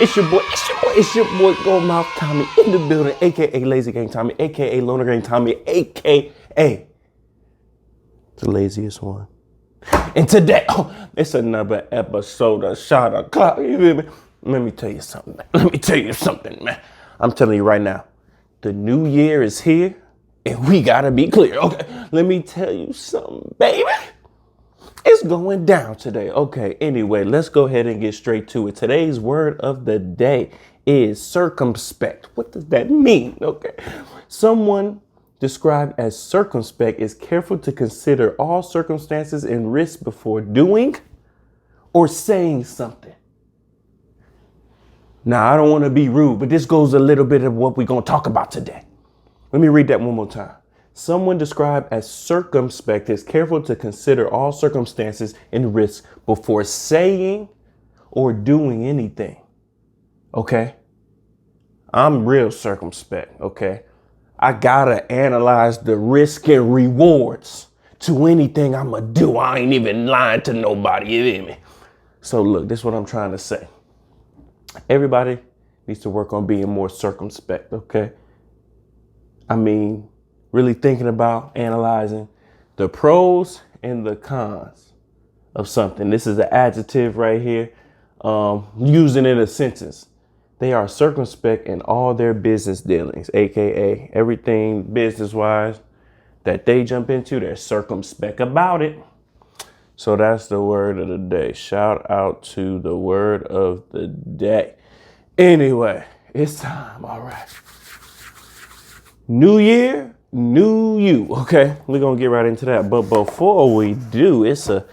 It's your boy, Go Mouth Tommy in the building, aka Lazy Gang Tommy, aka Loner Gang Tommy, aka the laziest one. And today, it's another episode of Shot O'Clock. You feel me? Let me tell you something, man. I'm telling you right now, the new year is here, and we gotta be clear. Okay, let me tell you something, baby. It's going down today. Okay, anyway, let's go ahead and get straight to it. Today's word of the day is circumspect. What does that mean? Okay, someone described as circumspect is careful to consider all circumstances and risks before doing or saying something. Now, I don't want to be rude, but this goes a little bit of what we're going to talk about today. Let me read that one more time. Someone described as circumspect is careful to consider all circumstances and risks before saying or doing anything. Okay? I'm real circumspect, okay? I gotta analyze the risk and rewards to anything I'ma do. I ain't even lying to nobody, you hear me? So look, this is what I'm trying to say. Everybody needs to work on being more circumspect, okay? I mean, really thinking about analyzing the pros and the cons of something. This is an adjective right here, using in a sentence. They are circumspect in all their business dealings, aka everything business-wise that they jump into, they're circumspect about it. So that's the word of the day. Shout out to the word of the day. Anyway, it's time. All right. New year, new you. Okay, we're going to get right into that. But before we do, it's a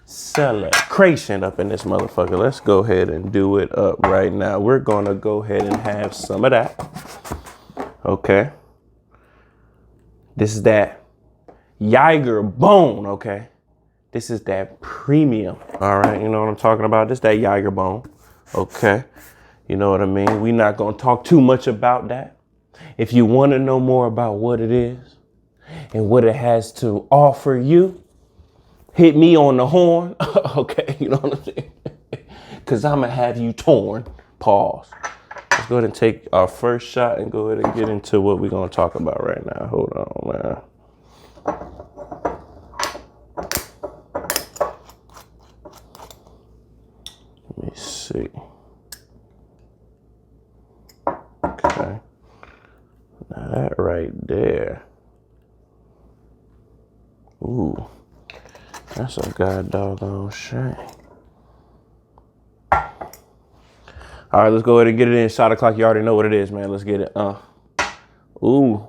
celebration up in this motherfucker. Let's go ahead and do it up right now. We're going to go ahead and have some of that. Okay. This is that Jaeger bone. Okay. This is that premium. All right. You know what I'm talking about? This is that Jaeger bone. Okay. You know what I mean? We're not going to talk too much about that. If you want to know more about what it is and what it has to offer you, hit me on the horn. Okay, you know what I'm saying? Because I'm going to have you torn. Pause. Let's go ahead and take our first shot and go ahead and get into what we're going to talk about right now. Hold on, man. Let me see. Okay. Now that right there. Ooh. That's a god doggone shame. All right, let's go ahead and get it in. Shot o'clock. You already know what it is, man. Let's get it. Ooh.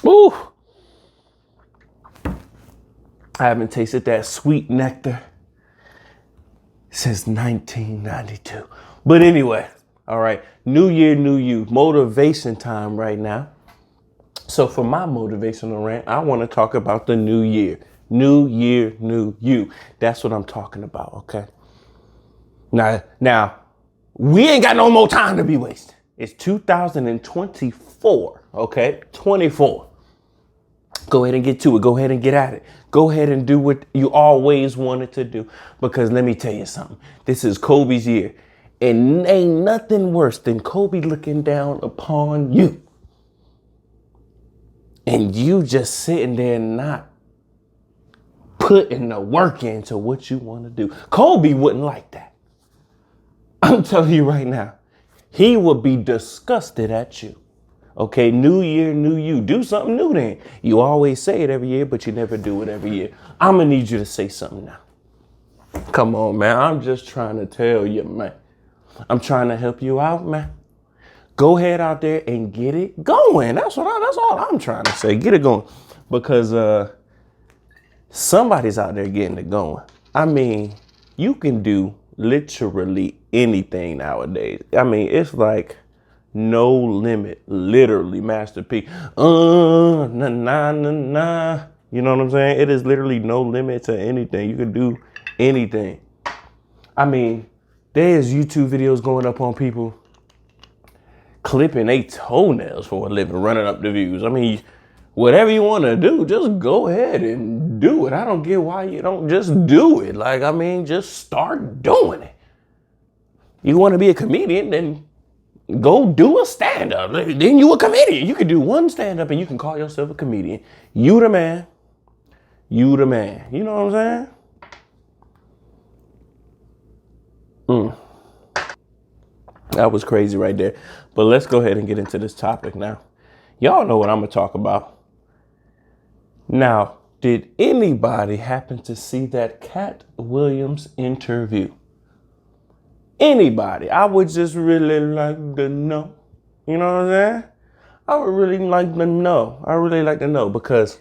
Ooh. I haven't tasted that sweet nectar since 1992. But anyway, all right. New year, new you. Motivation time right now. So for my motivational rant, I want to talk about the new year. New year, new you. That's what I'm talking about, okay? Now, we ain't got no more time to be wasted. It's 2024, okay? 24. Go ahead and get to it. Go ahead and get at it. Go ahead and do what you always wanted to do. Because let me tell you something. This is Kobe's year. And ain't nothing worse than Kobe looking down upon you. And you just sitting there not putting the work into what you want to do. Kobe wouldn't like that. I'm telling you right now. He would be disgusted at you. Okay, new year, new you. Do something new then. You always say it every year, but you never do it every year. I'm going to need you to say something now. Come on, man. I'm just trying to tell you, man. I'm trying to help you out, man. Go ahead out there and get it going. That's all I'm trying to say. Get it going. Because somebody's out there getting it going. I mean, you can do literally anything nowadays. I mean, it's like no limit. Literally, Master P. Nah, nah, nah, nah. You know what I'm saying? It is literally no limit to anything. You can do anything. I mean, there's YouTube videos going up on people clipping their toenails for a living, running up the views. I mean, whatever you want to do, just go ahead and do it. I don't get why you don't just do it. Like, I mean, just start doing it. You want to be a comedian, then go do a stand-up. Then you a comedian. You can do one stand-up and you can call yourself a comedian. You the man. You the man. You know what I'm saying? That was crazy right there. But let's go ahead and get into this topic now. Y'all know what I'm going to talk about. Now, did anybody happen to see that Cat Williams interview? Anybody? I would just really like to know. You know what I'm saying? I would really like to know. I really like to know because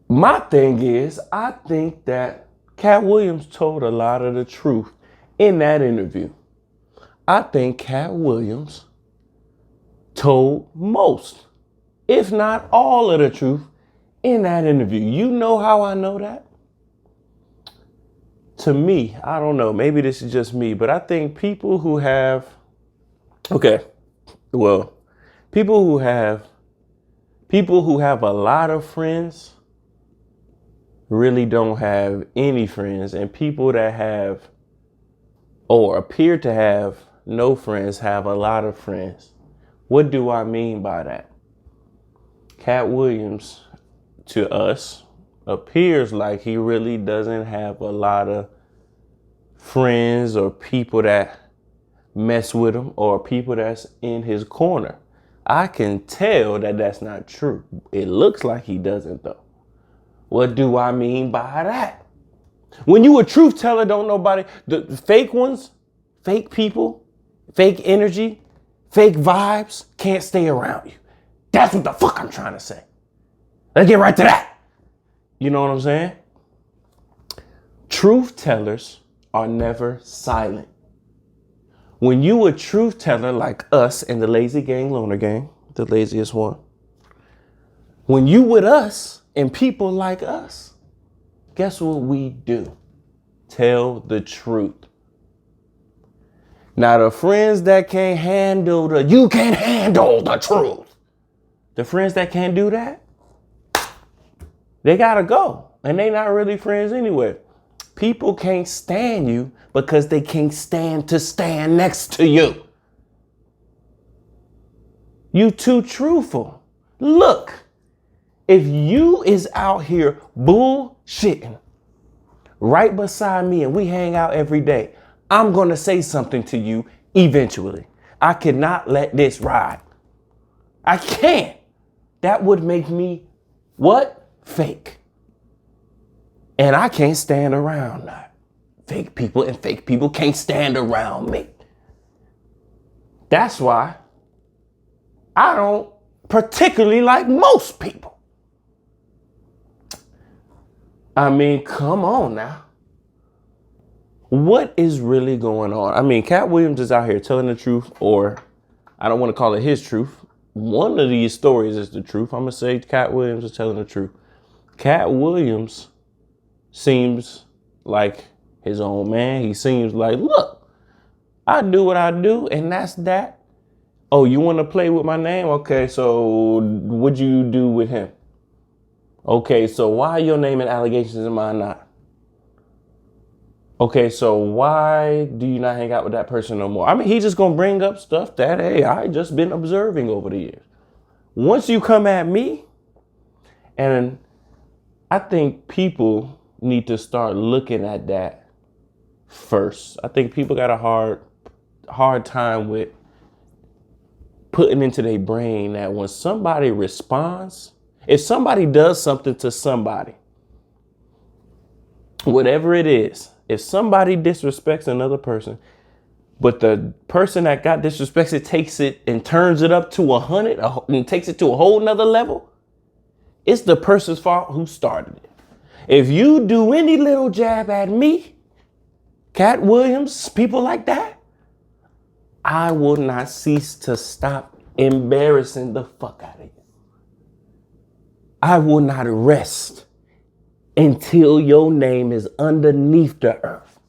my thing is, I think that Cat Williams told a lot of the truth in that interview. I think Cat Williams told most, if not all of the truth in that interview. You know how I know that? To me, I don't know, maybe this is just me, but I think people who have, people who have a lot of friends really don't have any friends, and people that have or appear to have no friends have a lot of friends. What do I mean by that? Cat Williams, to us, appears like he really doesn't have a lot of friends or people that mess with him or people that's in his corner. I can tell that that's not true. It looks like he doesn't though. What do I mean by that? When you a truth teller, don't nobody, the fake ones, fake people, fake energy, fake vibes can't stay around you. That's what the fuck I'm trying to say. Let's get right to that. You know what I'm saying? Truth tellers are never silent. When you a truth teller like us in the Lazy Gang Loner Gang, the laziest one, when you with us and people like us, guess what we do? Tell the truth. Now the friends that can't handle you can't handle the truth. The friends that can't do that, they gotta go. And they not really friends anyway. People can't stand you because they can't stand to stand next to you. You too truthful. Look, if you is out here bullshitting right beside me and we hang out every day, I'm gonna say something to you eventually. I cannot let this ride. I can't. That would make me what? Fake. And I can't stand around that. Fake people, and fake people can't stand around me. That's why I don't particularly like most people. I mean, come on now. What is really going on? I mean, Cat Williams is out here telling the truth, or I don't want to call it his truth. One of these stories is the truth. I'm going to say Cat Williams is telling the truth. Cat Williams seems like his own man. He seems like, look, I do what I do, and that's that. Oh, you want to play with my name? Okay, so what'd you do with him? Okay, so why your name and allegations and mine not? Okay, so why do you not hang out with that person no more? I mean, he's just going to bring up stuff that, hey, I just been observing over the years. Once you come at me, and I think people need to start looking at that first. I think people got a hard time with putting into their brain that when somebody responds, if somebody does something to somebody, whatever it is, if somebody disrespects another person, but the person that got disrespected takes it and turns it up to 100 and takes it to a whole nother level, it's the person's fault who started it. If you do any little jab at me, Cat Williams, people like that, I will not cease to stop embarrassing the fuck out of you. I will not rest until your name is underneath the earth.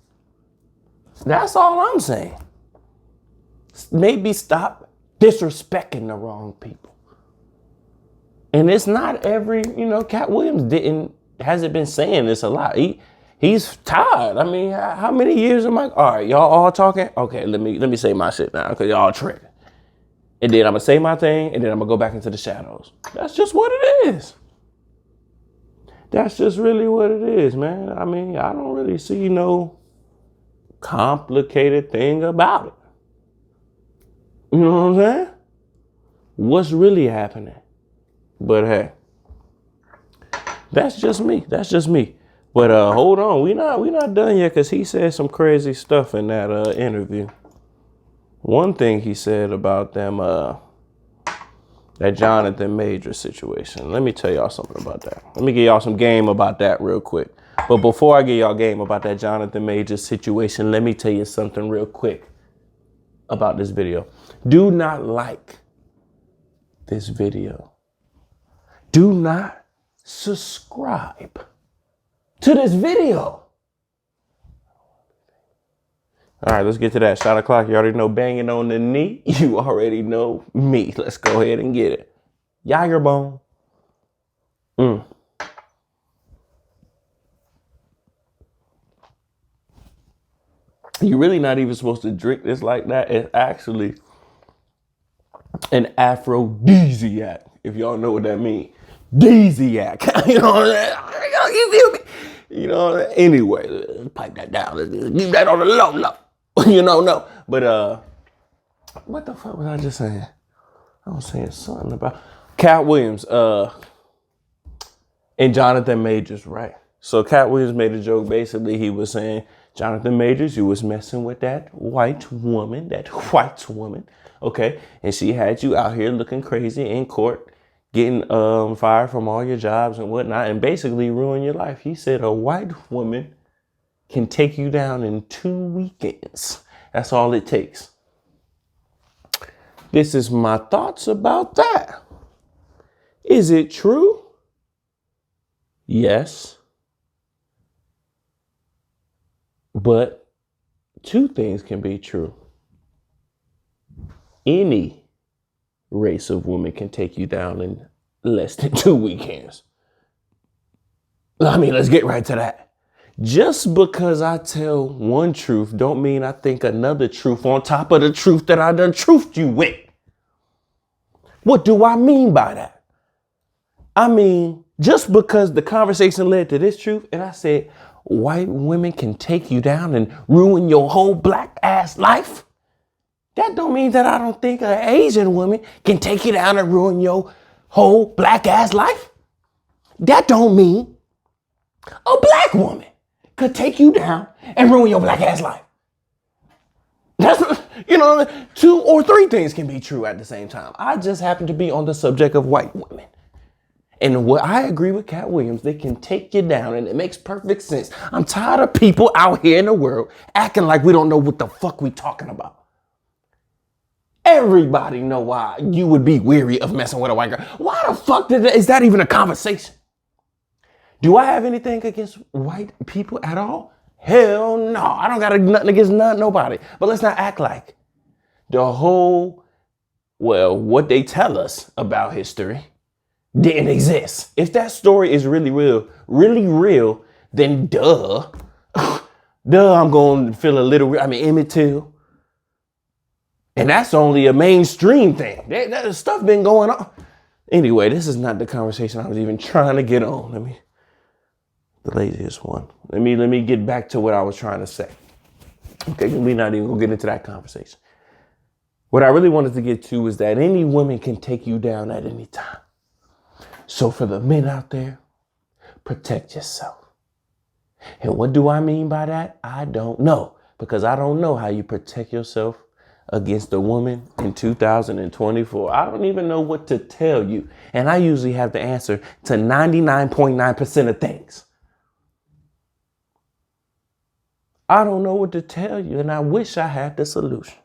That's all I'm saying. Maybe stop disrespecting the wrong people. And it's not every, Cat Williams hasn't been saying this a lot. He's tired. I mean, how many years am I? All right, y'all all talking? Okay, let me say my shit now, because y'all tripping. And then I'm going to say my thing, and then I'm going to go back into the shadows. That's just what it is. That's just really what it is, man. I mean, I don't really see no complicated thing about it. You know what I'm saying? What's really happening? But hey, that's just me. That's just me. But hold on, we not done yet, because he said some crazy stuff in that interview. One thing he said about them, that Jonathan Major situation. Let me tell y'all something about that. Let me give y'all some game about that real quick. But before I give y'all game about that Jonathan Major situation, let me tell you something real quick about this video. Do not like this video. Do not subscribe to this video. All right, let's get to that. Shot o'clock. You already know banging on the knee. You already know me. Let's go ahead and get it. Jagerbone. You're really not even supposed to drink this like that. It's actually an aphrodisiac, if y'all know what that means. Desiac. You know what I'm saying? You feel me? You know, anyway, let's pipe that down. Let's leave that on the low. No. But what the fuck was I just saying? I was saying something about Cat Williams and Jonathan Majors, right? So Cat Williams made a joke. Basically, he was saying, Jonathan Majors, you was messing with that white woman, okay? And she had you out here looking crazy in court, getting fired from all your jobs and whatnot, and basically ruin your life. He said a white woman can take you down in 2 weekends. That's all it takes. This is my thoughts about that. Is it true? Yes. But two things can be true. Any race of woman can take you down in less than 2 weekends. I mean, let's get right to that. Just because I tell one truth don't mean I think another truth on top of the truth that I done truthed you with. What do I mean by that? I mean, just because the conversation led to this truth and I said, white women can take you down and ruin your whole black ass life, that don't mean that I don't think an Asian woman can take you down and ruin your whole black ass life. That don't mean a black woman could take you down and ruin your black ass life. That's, 2 or 3 things can be true at the same time. I just happen to be on the subject of white women. And what I agree with Cat Williams, they can take you down, and it makes perfect sense. I'm tired of people out here in the world acting like we don't know what the fuck we talking about. Everybody know why you would be weary of messing with a white girl. Why the fuck is that even a conversation? Do I have anything against white people at all? Hell no. I don't got nothing against nobody. But let's not act like what they tell us about history didn't exist. If that story is really real, then duh, I'm going to feel a little, Emmett Till. And that's only a mainstream thing. That stuff been going on. Anyway, this is not the conversation I was even trying to get on. The laziest one. Let me get back to what I was trying to say. Okay, we're not even gonna get into that conversation. What I really wanted to get to is that any woman can take you down at any time. So for the men out there, protect yourself. And what do I mean by that? I don't know, because I don't know how you protect yourself against a woman in 2024. I don't even know what to tell you. And I usually have the answer to 99.9% of things. I don't know what to tell you, and I wish I had the solution.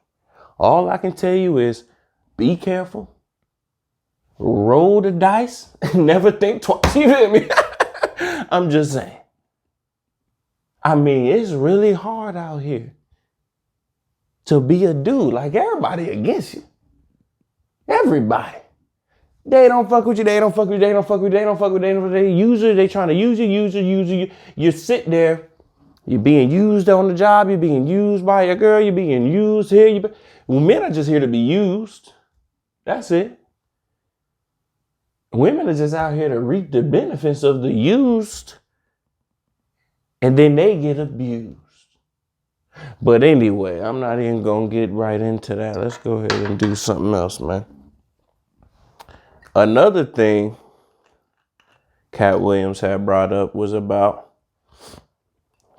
All I can tell you is be careful, roll the dice, and never think twice. You feel me? I'm just saying. It's really hard out here to be a dude. Like, everybody against you. Everybody. They don't fuck with you. They don't fuck with you. They don't fuck with you. They don't fuck with you. They don't fuck with you. They use you. They trying to use you. You sit there. You're being used on the job. You're being used by your girl. You're being used here. Well, men are just here to be used. That's it. Women are just out here to reap the benefits of the used. And then they get abused. But anyway, I'm not even going to get right into that. Let's go ahead and do something else, man. Another thing Cat Williams had brought up was about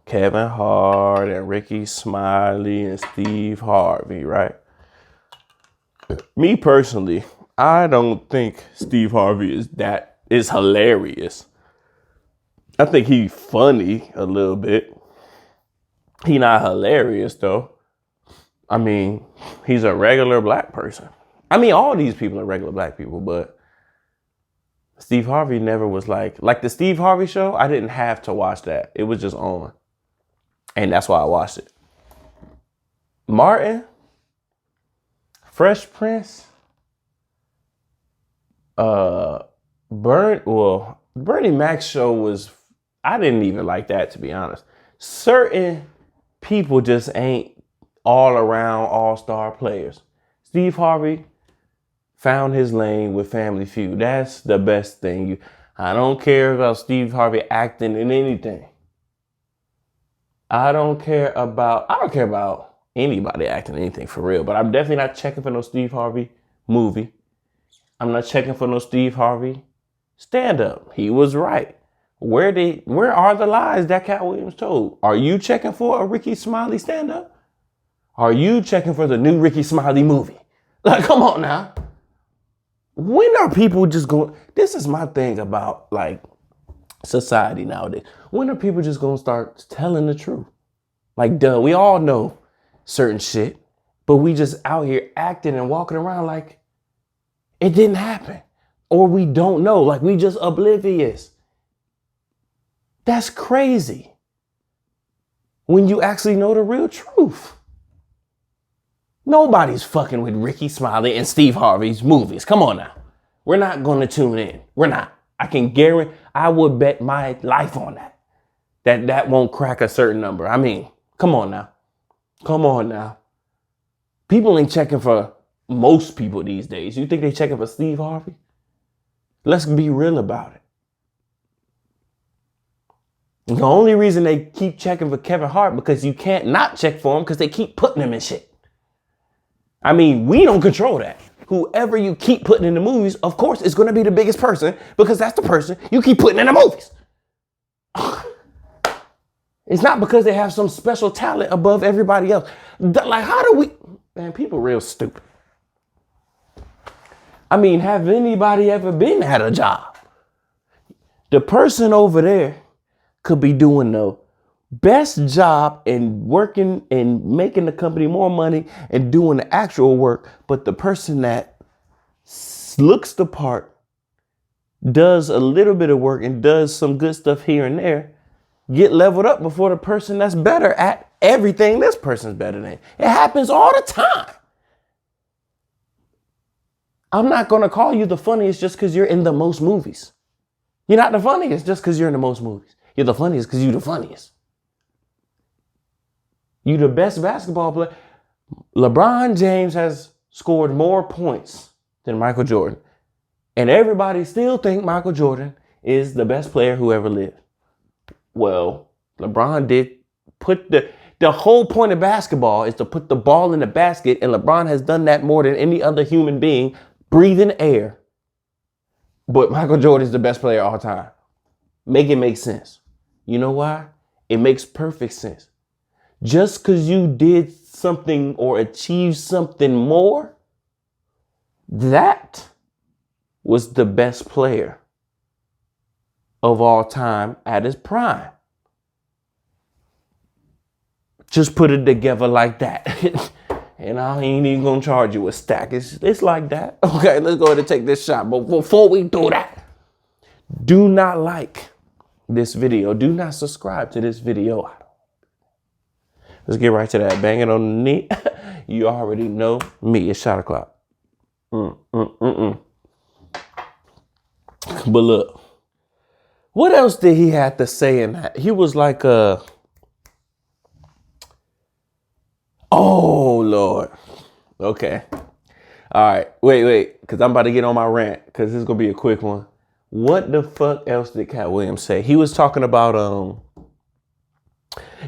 Kevin Hart and Ricky Smiley and Steve Harvey, right? Me personally, I don't think Steve Harvey is hilarious. I think he's funny a little bit. He not hilarious though. I mean, he's a regular black person. I mean, all these people are regular black people, but Steve Harvey never was like the Steve Harvey show. I didn't have to watch that. It was just on. And that's why I watched it. Martin, Fresh Prince, Bernie Mac's show was, I didn't even like that, to be honest. Certain people just ain't all around all-star players. Steve Harvey found his lane with Family Feud. That's the best thing. I don't care about Steve Harvey acting in anything. I don't care about anybody acting in anything for real, but I'm definitely not checking for no Steve Harvey movie. I'm not checking for no Steve Harvey stand-up. He was right. Where are the lies that Cat Williams told? Are you checking for a Ricky Smiley stand-up? Are you checking for the new Ricky Smiley movie? Like, come on now. When are people just going? This is my thing about like society nowadays. When are people just going to start telling the truth? Like, duh, we all know certain shit, but we just out here acting and walking around like it didn't happen. Or we don't know, like we just oblivious. That's crazy. When you actually know the real truth. Nobody's fucking with Ricky Smiley and Steve Harvey's movies. Come on now. We're not going to tune in. We're not. I can guarantee, I would bet my life on that. That won't crack a certain number. I mean, come on now. Come on now. People ain't checking for most people these days. You think they checking for Steve Harvey? Let's be real about it. The only reason they keep checking for Kevin Hart because you can't not check for him because they keep putting him in shit. I mean, we don't control that. Whoever you keep putting in the movies, of course, is going to be the biggest person because that's the person you keep putting in the movies. It's not because they have some special talent above everybody else. Like, how do we... Man, people real stupid. I mean, have anybody ever been at a job? The person over there could be doing the best job and working and making the company more money and doing the actual work. But the person that looks the part, does a little bit of work and does some good stuff here and there, get leveled up before the person that's better at everything this person's better than. It happens all the time. I'm not going to call you the funniest just because you're in the most movies. You're not the funniest just because you're in the most movies. You're the funniest because you're the funniest. You the best basketball player. LeBron James has scored more points than Michael Jordan. And everybody still think Michael Jordan is the best player who ever lived. Well, LeBron did put the whole point of basketball is to put the ball in the basket, and LeBron has done that more than any other human being breathing air. But Michael Jordan is the best player of all time. Make it make sense. You know why? It makes perfect sense. Just because you did something or achieved something more, that was the best player of all time at his prime. Just put it together like that. And I ain't even gonna charge you a stack. It's like that. Okay, let's go ahead and take this shot. But before we do that, do not like this video. Do not subscribe to this video. Let's get right to that. Bang it on the knee. You already know me. It's shot o'clock. But look, what else did he have to say in that? He was like, oh, Lord. Okay. All right. Wait. Because I'm about to get on my rant because this is going to be a quick one. What the fuck else did Cat Williams say? He was talking about,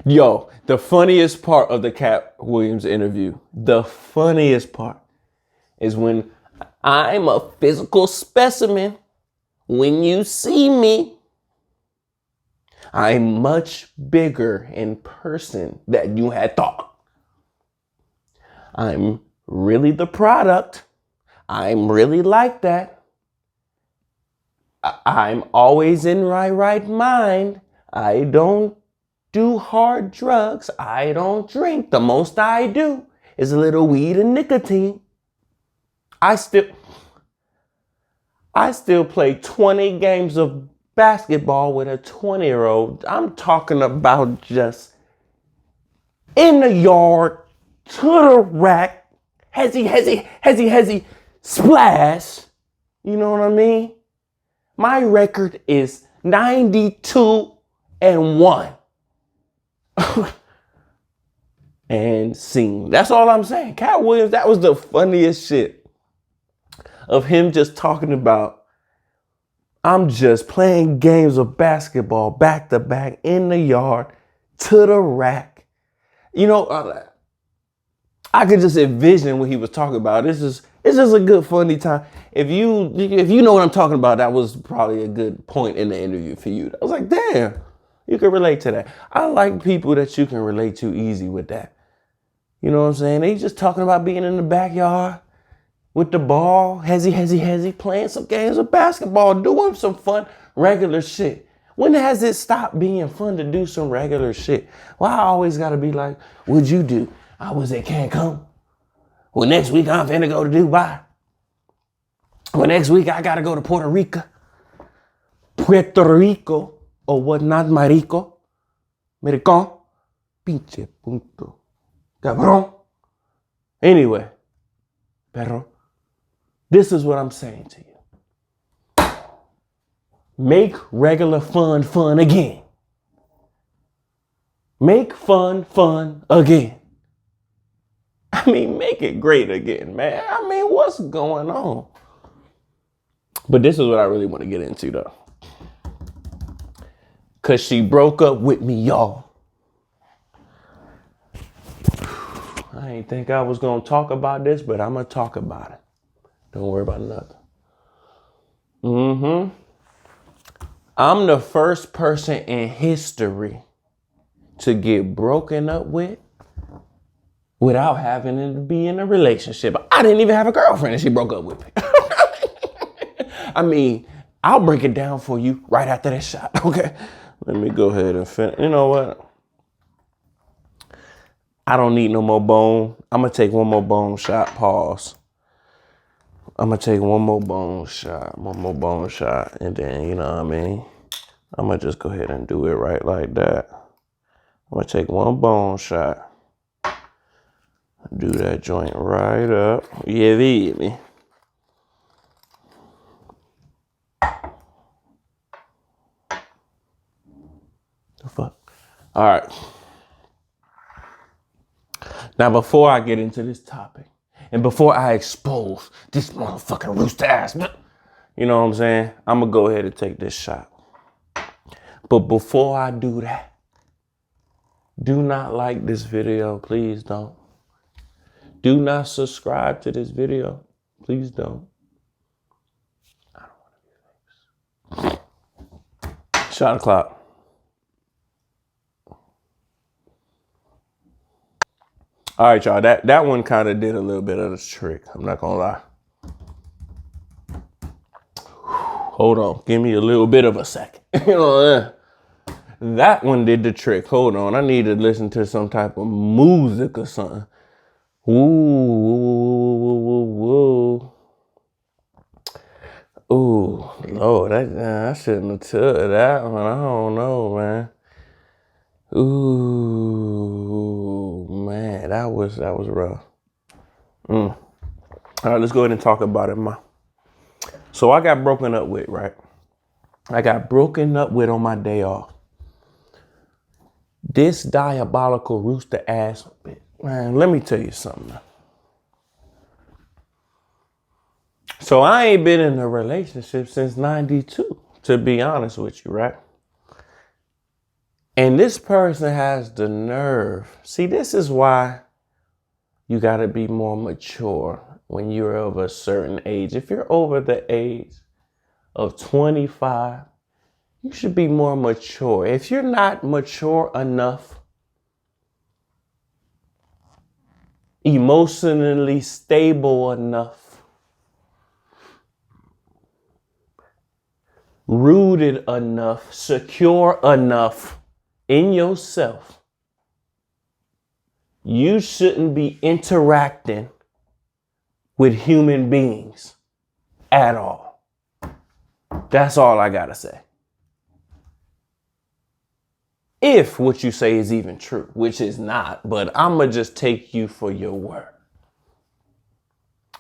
the funniest part of the Cat Williams interview, the funniest part is when I'm a physical specimen. When you see me, I'm much bigger in person than you had thought. I'm really the product. I'm really like that. I'm always in my right mind. I don't do hard drugs. I don't drink. The most I do is a little weed and nicotine. I still play 20 games of basketball with a 20-year-old. I'm talking about just in the yard, to the rack, hezzy, splash. You know what I mean? My record is 92-1. And scene. That's all I'm saying. Cat Williams, that was the funniest shit of him just talking about, I'm just playing games of basketball back to back in the yard to the rack. You know, I could just envision what he was talking about. It's just a good funny time. If you know what I'm talking about, that was probably a good point in the interview for you. I was like, damn, you can relate to that. I like people that you can relate to easy with that. You know what I'm saying? They just talking about being in the backyard with the ball, hezzy, playing some games of basketball, doing some fun, regular shit. When has it stopped being fun to do some regular shit? Well, I always got to be like, what'd you do? I was at Cancun. Well, next week I'm finna go to Dubai. Well, next week I gotta go to Puerto Rico, or what not, marico, Americano, pinche punto, cabrón. Anyway, perro, this is what I'm saying to you. Make regular fun again. Make fun again. I mean, make it great again, man. I mean, what's going on? But this is what I really want to get into, though. Because she broke up with me, y'all. I ain't think I was going to talk about this, but I'm going to talk about it. Don't worry about nothing. I'm the first person in history to get broken up with without having to be in a relationship. I didn't even have a girlfriend and she broke up with me. I mean, I'll break it down for you right after that shot, okay? Let me go ahead and finish. You know what? I don't need no more bone. I'm going to take one more bone shot. Pause. I'm going to take one more bone shot. And then, you know what I mean? I'm going to just go ahead and do it right like that. I'm going to take one bone shot. Do that joint right up. You feel me? The fuck? All right. Now, before I get into this topic, and before I expose this motherfucking rooster ass, you know what I'm saying? I'm going to go ahead and take this shot. But before I do that, do not like this video. Please don't. Do not subscribe to this video. Please don't. I don't want to be famous. Shot o'clock. All right, y'all. That one kind of did a little bit of the trick. I'm not going to lie. Hold on. Give me a little bit of a second. You know, that one did the trick. Hold on. I need to listen to some type of music or something. Ooh. Ooh, Lord, I shouldn't have took that one. I don't know, man. Ooh, man, that was rough. All right, let's go ahead and talk about it, ma. So I got broken up with, right? I got broken up with on my day off. This diabolical rooster ass, man, let me tell you something. So I ain't been in a relationship since 92, to be honest with you, right? And this person has the nerve. See, this is why you got to be more mature when you're of a certain age. If you're over the age of 25, you should be more mature. If you're not mature enough, emotionally stable enough, rooted enough, secure enough in yourself, you shouldn't be interacting with human beings at all. That's all I gotta say. If what you say is even true, which is not, but I'ma just take you for your word.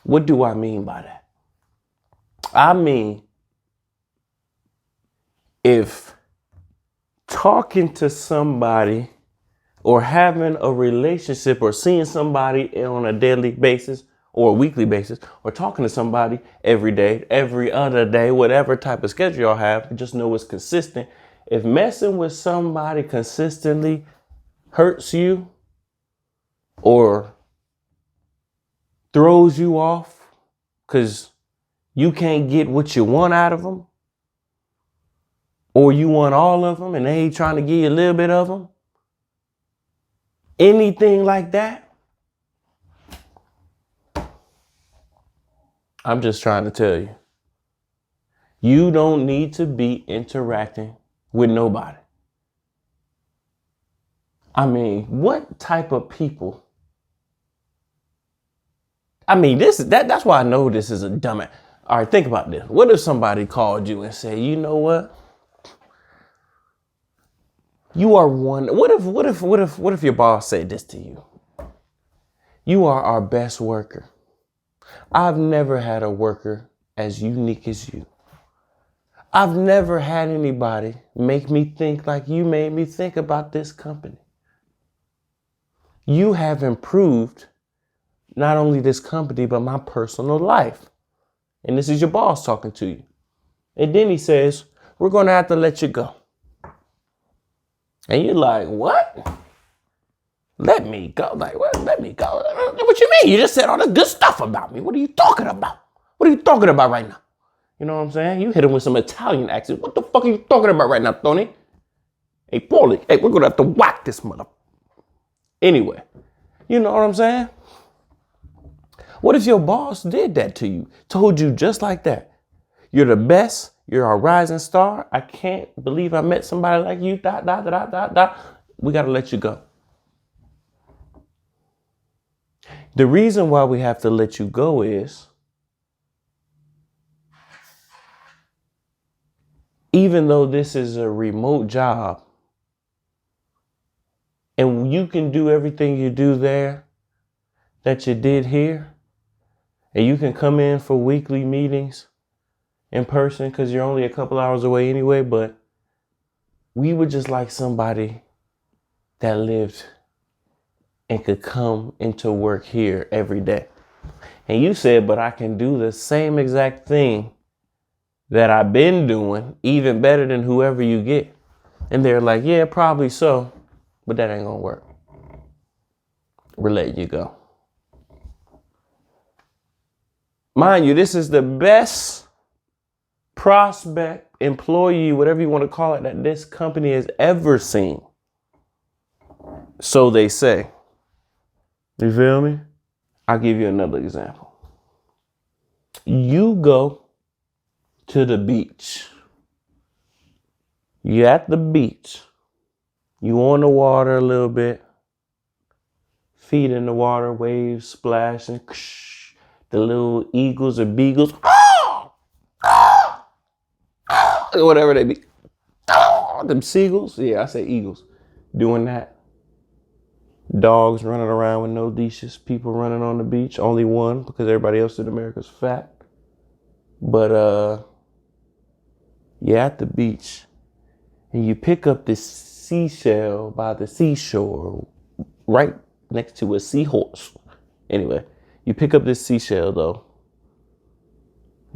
What do I mean by that? I mean, if talking to somebody or having a relationship or seeing somebody on a daily basis or a weekly basis or talking to somebody every day, every other day, whatever type of schedule y'all have, just know it's consistent. If messing with somebody consistently hurts you or throws you off because you can't get what you want out of them, or you want all of them and they ain't trying to give you a little bit of them, anything like that, I'm just trying to tell you, you don't need to be interacting with nobody. I mean, what type of people? I mean, that's why I know this is a dumb. All right, think about this. What if somebody called you and said, you know what? You are one. What if your boss said this to you? You are our best worker. I've never had a worker as unique as you. I've never had anybody make me think like you made me think about this company. You have improved not only this company, but my personal life. And this is your boss talking to you. And then he says, we're going to have to let you go. And you're like, what? Let me go? Like, what? Let me go? What you mean? You just said all this good stuff about me. What are you talking about? What are you talking about right now? You know what I'm saying? You hit him with some Italian accent. What the fuck are you talking about right now, Tony? Hey, Paulie, hey, we're going to have to whack this mother. Anyway, you know what I'm saying? What if your boss did that to you? Told you just like that. You're the best. You're a rising star. I can't believe I met somebody like you. We got to let you go. The reason why we have to let you go is even though this is a remote job and you can do everything you do there that you did here, and you can come in for weekly meetings in person because you're only a couple hours away anyway, but we would just like somebody that lived and could come into work here every day. And you said, but I can do the same exact thing that I've been doing, even better than whoever you get. And they're like, yeah, probably so, but that ain't gonna work. We're letting you go. Mind you, this is the best prospect, employee, whatever you want to call it, that this company has ever seen. So they say. You feel me? I'll give you another example. You go to the beach. You're at the beach. You on the water a little bit. Feet in the water, waves splashing. The little eagles or beagles. Whatever they be. Them seagulls. Yeah, I say eagles. Doing that. Dogs running around with no leashes. People running on the beach. Only one because everybody else in America's fat. But You're at the beach and you pick up this seashell by the seashore right next to a seahorse. Anyway, you pick up this seashell though,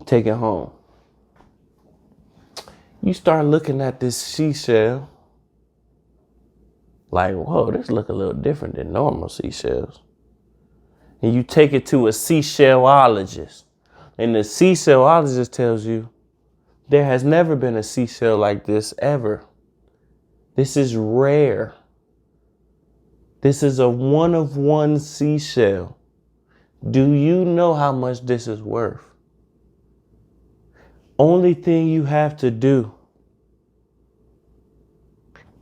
take it home. You start looking at this seashell like, whoa, this look a little different than normal seashells. And you take it to a seashellologist. And the seashellologist tells you, there has never been a seashell like this ever. This is rare. This is a one-of-one seashell. Do you know how much this is worth? Only thing you have to do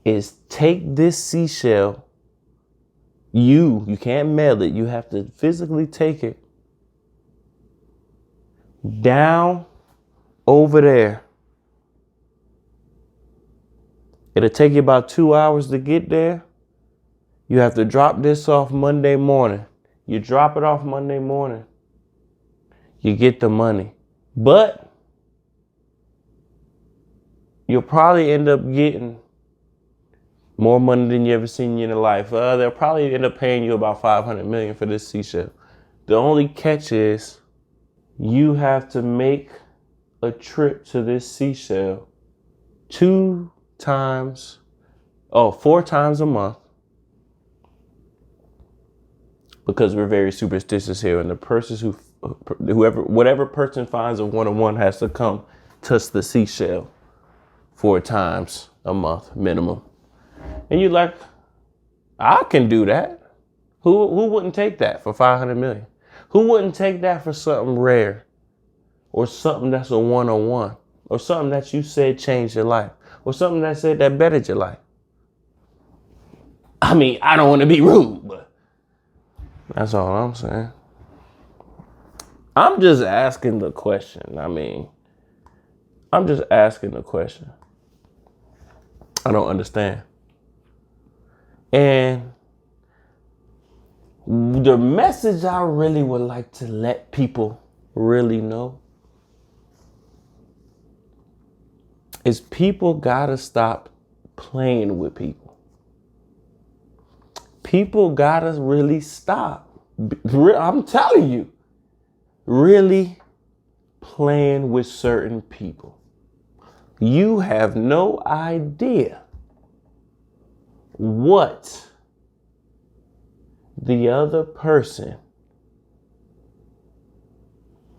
is take this seashell. You can't mail it. You have to physically take it down over there. It'll take you about 2 hours to get there. You have to drop this off Monday morning. You drop it off Monday morning. You get the money. But you'll probably end up getting more money than you ever seen in your life. They'll probably end up paying you about $500 million for this seashell. The only catch is you have to make a trip to this seashell 4 times a month. Because we're very superstitious here, and the person whatever person finds a one-on-one has to come touch the seashell 4 times a month minimum. And you're like, I can do that. Who wouldn't take that for $500 million? Who wouldn't take that for something rare, or something that's a one-on-one, or something that you said changed your life, or something that said that bettered your life? I mean, I don't want to be rude, but that's all I'm saying. I'm just asking the question. I'm just asking the question. I don't understand. And the message I really would like to let people really know is people gotta stop playing with people. People gotta really stop. I'm telling you, really playing with certain people. You have no idea what the other person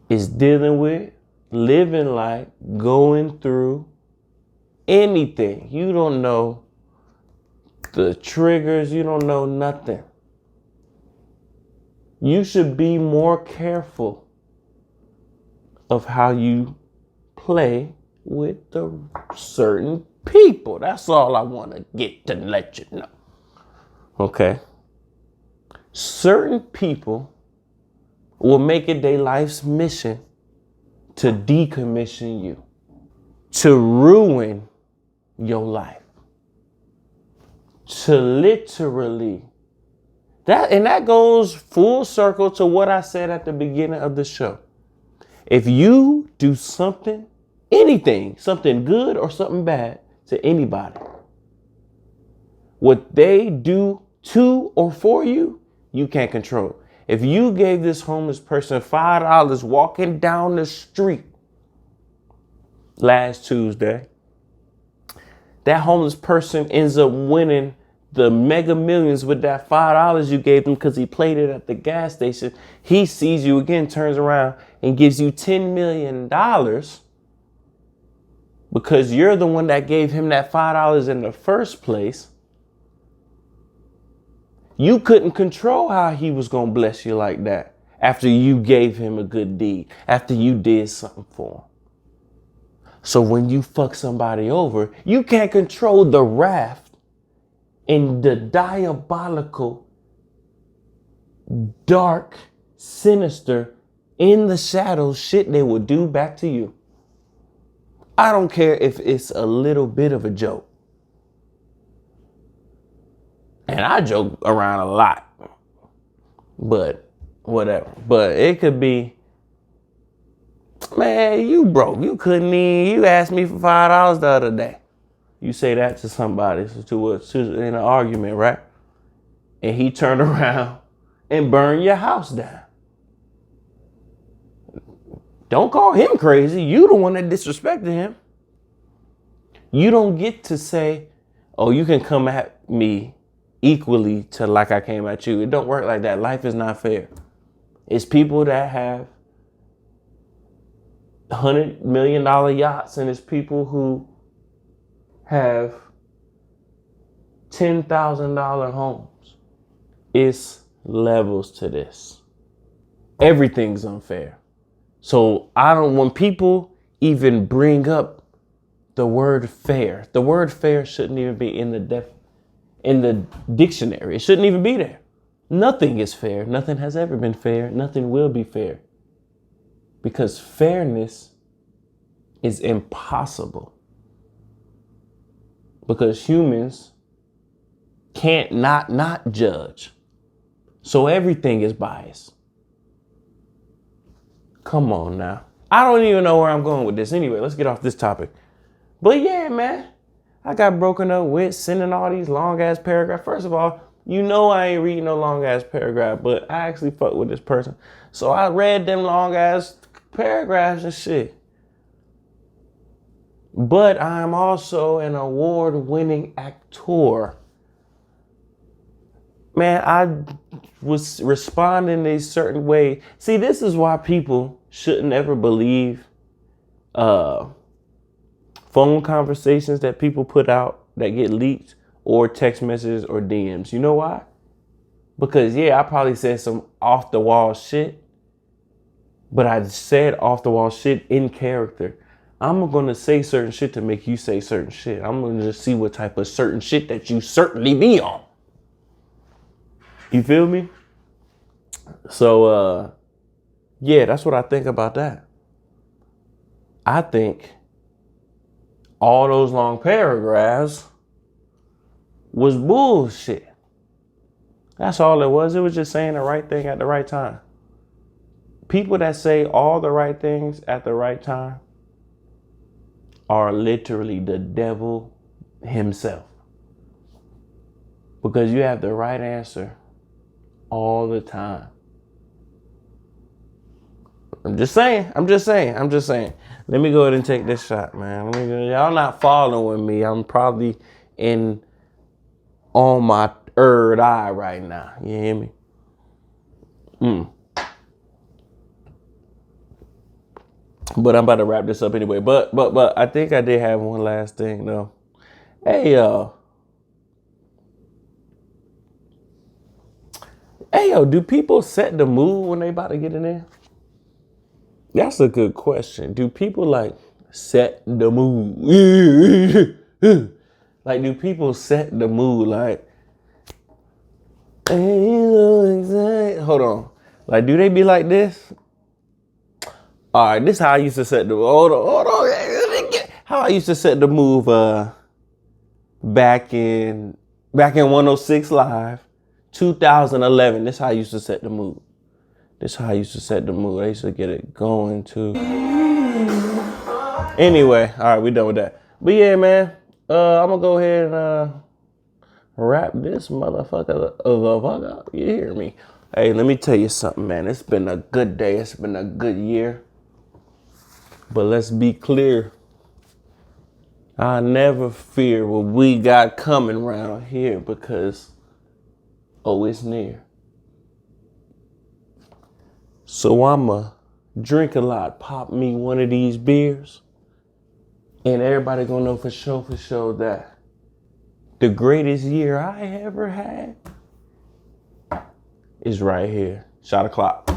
is dealing with, living like, going through, anything. You don't know the triggers. You don't know nothing. You should be more careful of how you play with the certain people. That's all I want to get to let you know. Okay? Certain people will make it their life's mission to decommission you, to ruin your life, to literally, that goes full circle to what I said at the beginning of the show. If you do something, anything, something good or something bad to anybody, what they do to or for you, you can't control. If you gave this homeless person $5 walking down the street last Tuesday, that homeless person ends up winning the Mega Millions with that $5 you gave him because he played it at the gas station. He sees you again, turns around and gives you $10 million because you're the one that gave him that $5 in the first place. You couldn't control how he was going to bless you like that after you gave him a good deed, after you did something for him. So when you fuck somebody over, you can't control the wrath and the diabolical, dark, sinister, in the shadows shit they will do back to you. I don't care if it's a little bit of a joke. And I joke around a lot, but whatever. But it could be Man, you broke. You couldn't even, you asked me for $5 the other day. You say that to somebody in an argument, right? And he turned around and burned your house down. Don't call him crazy. You the one that disrespected him. You don't get to say, oh, you can come at me equally to like I came at you. It don't work like that. Life is not fair. It's people that have $100 million yachts, and it's people who have $10,000 homes. It's levels to this. Everything's unfair. So when people even bring up the word fair shouldn't even be in the dictionary. It shouldn't even be there. Nothing is fair. Nothing has ever been fair. Nothing will be fair. Because fairness is impossible. Because humans can't not judge. So everything is biased. Come on now. I don't even know where I'm going with this. Anyway, let's get off this topic. But yeah, man, I got broken up with sending all these long ass paragraphs. First of all, you know I ain't reading no long ass paragraph, but I actually fuck with this person. So I read them long ass paragraphs and shit. But I'm also an award-winning actor. Man, I was responding a certain way. See, this is why people shouldn't ever believe phone conversations that people put out that get leaked, or text messages or DMs. You know why? Because yeah, I probably said some off the wall shit, but I said off the wall shit in character. I'm going to say certain shit to make you say certain shit. I'm going to just see what type of certain shit that you certainly be on. You feel me? So, yeah, that's what I think about that. I think all those long paragraphs was bullshit. That's all it was. It was just saying the right thing at the right time. People that say all the right things at the right time are literally the devil himself. Because you have the right answer all the time. I'm just saying. Let me go ahead and take this shot, man. Y'all not following me. I'm probably on my third eye right now. You hear me? But I'm about to wrap this up anyway. But I think I did have one last thing though. Hey yo, do people set the mood when they about to get in there? That's a good question. Do people like set the mood? Like, do people set the mood like, hold on. Like, do they be like this? All right, this is how I used to set the, hold on. How I used to set the move back in 106 Live, 2011. This is how I used to set the mood. I used to get it going too. Anyway, all right, we done with that. But yeah, man, I'm gonna go ahead and wrap this motherfucker up. You hear me? Hey, let me tell you something, man. It's been a good day. It's been a good year. But let's be clear. I never fear what we got coming around here because, it's near. So I'ma drink a lot, pop me one of these beers, and everybody gonna know for sure that the greatest year I ever had is right here. Shot o'clock.